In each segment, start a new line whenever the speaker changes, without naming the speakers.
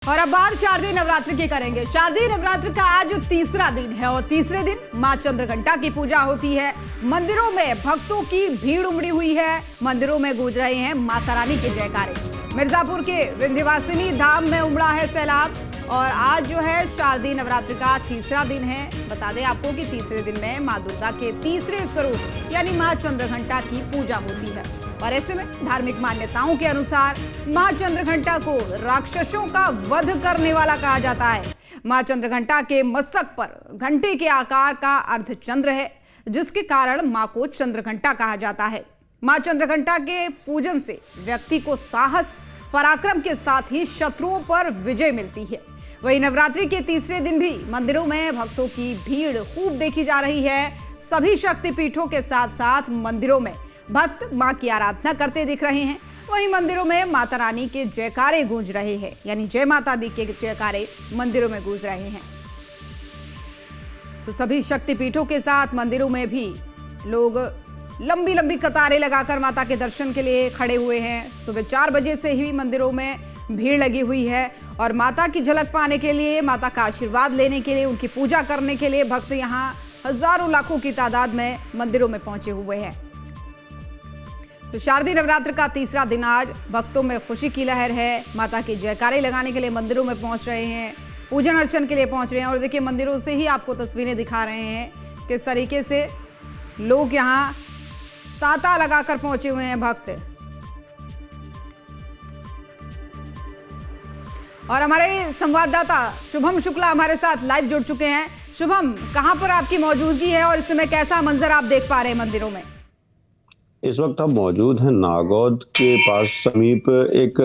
और अब बात शारदीय नवरात्र की करेंगे। शारदीय नवरात्र का आज तीसरा दिन है और तीसरे दिन मां चंद्रघंटा की पूजा होती है। मंदिरों में भक्तों की भीड़ उमड़ी हुई है। मंदिरों में गूंज रहे हैं माता रानी के जयकारे। मिर्जापुर के विंध्यवासिनी धाम में उमड़ा है सैलाब और आज जो है शारदीय नवरात्र का तीसरा दिन है। बता दें आपको कि तीसरे दिन में मां दुर्गा के तीसरे स्वरूप यानी मां चंद्रघंटा की पूजा होती है और ऐसे में धार्मिक मान्यताओं के अनुसार मां चंद्रघंटा को राक्षसों का वध करने वाला कहा जाता है। मां चंद्रघंटा के मस्तक पर घंटे के आकार का अर्धचंद्र है, जिसके कारण मां को चंद्रघंटा कहा जाता है। मां चंद्रघंटा के पूजन से व्यक्ति को साहस, पराक्रम के साथ ही शत्रुओं पर विजय मिलती है। वहीं नवरात्रि के तीसरे दिन भी मंदिरों में भक्तों की भीड़ खूब देखी जा रही है। सभी शक्तिपीठों के साथ साथ मंदिरों में भक्त मां की आराधना करते दिख रहे हैं। वहीं मंदिरों में माता रानी के जयकारे गूंज रहे हैं, यानी जय माता दी के जयकारे मंदिरों में गूंज रहे हैं। तो सभी शक्तिपीठों के साथ मंदिरों में भी लोग लंबी लंबी कतारें लगाकर माता के दर्शन के लिए खड़े हुए हैं। सुबह 4 बजे से ही मंदिरों में भीड़ लगी हुई है और माता की झलक पाने के लिए, माता का आशीर्वाद लेने के लिए, उनकी पूजा करने के लिए भक्त यहाँ हजारों लाखों की तादाद में मंदिरों में पहुंचे हुए हैं। तो शारदीय नवरात्र का तीसरा दिन आज भक्तों में खुशी की लहर है। माता की जयकारे लगाने के लिए मंदिरों में पहुंच रहे हैं, पूजन अर्चन के लिए पहुंच रहे हैं। और देखिए मंदिरों से ही आपको तस्वीरें दिखा रहे हैं किस तरीके से लोग यहाँ तांता लगाकर पहुंचे हुए हैं भक्त। और हमारे संवाददाता शुभम शुक्ला हमारे साथ लाइव जुड़ चुके हैं। शुभम, कहां पर आपकी मौजूदगी है और इस समय कैसा मंजर आप देख पा रहे हैं मंदिरों में?
इस वक्त हम मौजूद हैं नागौद के पास समीप एक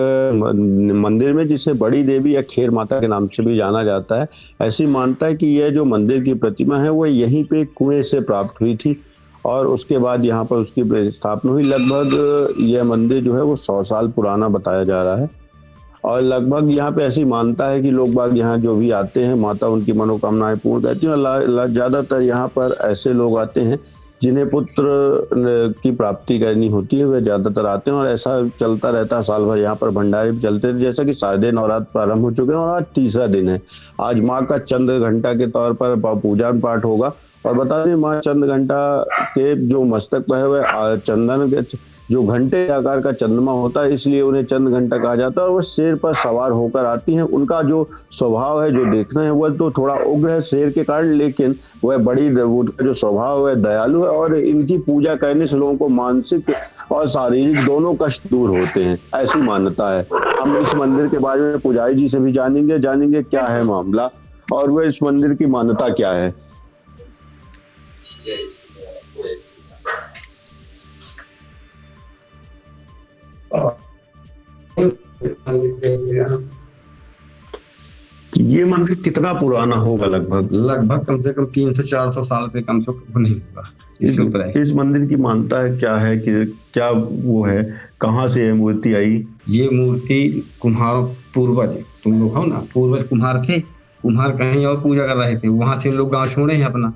मंदिर में, जिसे बड़ी देवी या खेर माता के नाम से भी जाना जाता है। ऐसी मानता है कि यह जो मंदिर की प्रतिमा है वो यहीं पे कुएं से प्राप्त हुई थी और उसके बाद यहाँ पर उसकी स्थापना हुई। लगभग यह मंदिर जो है वो 100 साल पुराना बताया जा रहा है और लगभग यहाँ पे ऐसी मानता है कि लोग बाग यहाँ जो भी आते हैं, माता उनकी मनोकामनाएं पूर्ण करती हैं। और ज़्यादातर यहाँ पर ऐसे लोग आते हैं जिन्हें पुत्र की प्राप्ति करनी होती है, वे ज्यादातर आते हैं और ऐसा चलता रहता है साल भर। यहाँ पर भंडारे भी चलते हैं। जैसा कि शारदीय नवरात्र प्रारंभ हो चुके हैं और आज तीसरा दिन है। आज माँ का चंद्रघंटा के तौर पर पूजा पाठ होगा। और बता दें, माँ चंद्रघंटा के जो मस्तक पर है वह चंदन के जो घंटे आकार का चंद्रमा होता है, इसलिए उन्हें चंद्रघंटा कहा जाता है। और वह शेर पर सवार होकर आती हैं। उनका जो स्वभाव है, जो देखना है, वह तो थोड़ा उग्र है शेर के कारण, लेकिन वह उनका जो स्वभाव है दयालु है और इनकी पूजा करने से लोगों को मानसिक और शारीरिक दोनों कष्ट दूर होते हैं, ऐसी मान्यता है। हम इस मंदिर के बारे में पुजारी जी से भी जानेंगे क्या है मामला और वह इस मंदिर की मान्यता क्या है। ये मंदिर कितना पुराना होगा?
लगभग कम से कम 300-400 साल से कम से कम नहीं होगा।
इस मंदिर की मान्यता है क्या है कि क्या वो है, कहाँ से ये मूर्ति आई?
ये मूर्ति कुम्हार पूर्वज, तुम लोग हो ना, पूर्वज कुम्हार थे। कुम्हार कहीं और पूजा कर रहे थे, वहां से लोग गांव छोड़े हैं, अपना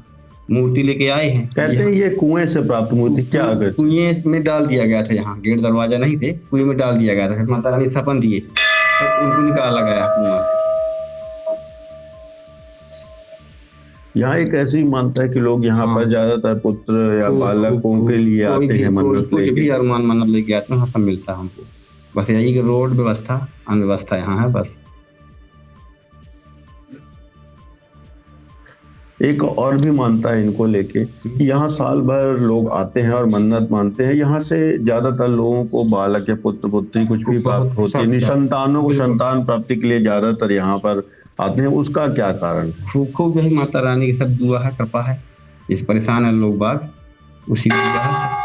मूर्ति लेके आए हैं।
कहते हैं ये कुएं से प्राप्त मूर्ति क्या?
कुएं में डाल दिया गया था। यहाँ गेट दरवाजा नहीं थे, कुएं में डाल दिया गया था। माता रानी सपन दिए तो उनको निकाला गया कुआं से।
यहाँ एक ऐसी मानता है कि लोग यहाँ पर ज्यादातर पुत्र या बालकों के लिए आते हैं, मन्नत
कुछ भी अरमान मन्नत लेके आते हैं, सब मिलता है हमको। बस यही कि रोड व्यवस्था, अव्यवस्था यहाँ है बस।
एक और भी मानता है इनको लेके, यहाँ साल भर लोग आते हैं और मन्नत मानते हैं। यहाँ से ज्यादातर लोगों को बालक या पुत्र पुत्री कुछ भी प्राप्त होते हैं। निसंतानों को संतान प्राप्ति के लिए ज्यादातर यहाँ पर आते हैं। उसका क्या कारण?
खूब यही माता रानी की सब दुआ है, कृपा है। इस परेशान है लोग बाग, उसी की दुआ है।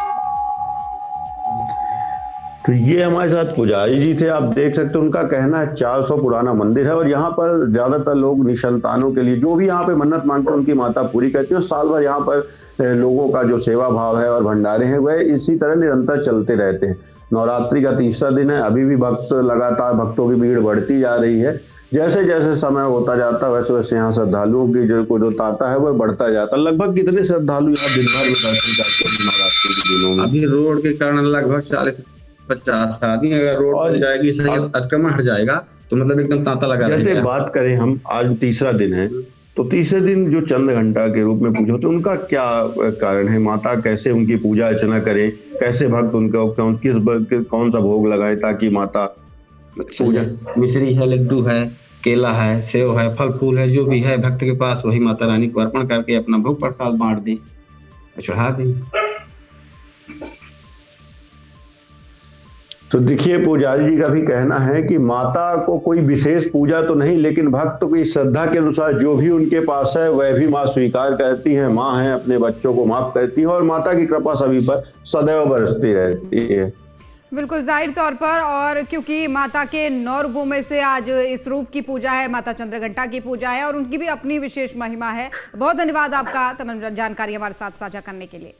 तो ये हमारे साथ पुजारी जी थे, आप देख सकते हैं। उनका कहना है 400 पुराना मंदिर है और यहाँ पर ज्यादातर लोग निसंतानों के लिए जो भी यहाँ पे मन्नत मांगते हैं उनकी माता पूरी करती है। और साल भर यहाँ पर लोगों का जो सेवा भाव है और भंडारे हैं वह इसी तरह निरंतर चलते रहते हैं। नवरात्रि का तीसरा दिन है, अभी भी लगातार भक्तों की भीड़ बढ़ती जा रही है। जैसे जैसे समय होता जाता है वैसे वैसे यहाँ श्रद्धालुओं की जो तांता है वह बढ़ता जाता है। लगभग कितने श्रद्धालु यहाँ दिन भर में दर्शन करते हैं नवरात्रि के दिनों में?
अभी रोड के कारण लगभग 40-50 आदमी, अगर रोड पर जाएगी, अतिक्रमण हट जाएगा तो मतलब एकदम तांता लगा
जैसे
रहेगा।
बात करें हम, आज तीसरा दिन है, तो तीसरे दिन जो चंद्र घंटा के रूप में पूजा होती है, उनका क्या कारण है? माता कैसे उनकी पूजा अर्चना करें, कैसे भक्त उनका कौन सा भोग लगाए ताकि माता
पूजा मिश्री है, लड्डू है, केला है, सेव है, फल फूल है, जो भी है भक्त के पास वही माता रानी को अर्पण करके अपना भोग प्रसाद बांट दें, चढ़ा दें।
तो देखिए, पुजारी जी का भी कहना है कि माता को कोई विशेष पूजा तो नहीं, लेकिन भक्त की श्रद्धा के अनुसार जो भी उनके पास है वह भी माँ स्वीकार करती है। माँ है, अपने बच्चों को माफ करती है और माता की कृपा सभी पर सदैव बरसती रहती है।
बिल्कुल जाहिर तौर पर, और क्योंकि माता के 9 रूपों में से आज इस रूप की पूजा है, माता चंद्रघंटा की पूजा है और उनकी भी अपनी विशेष महिमा है। बहुत धन्यवाद आपका तमाम जानकारी हमारे साथ साझा करने के लिए।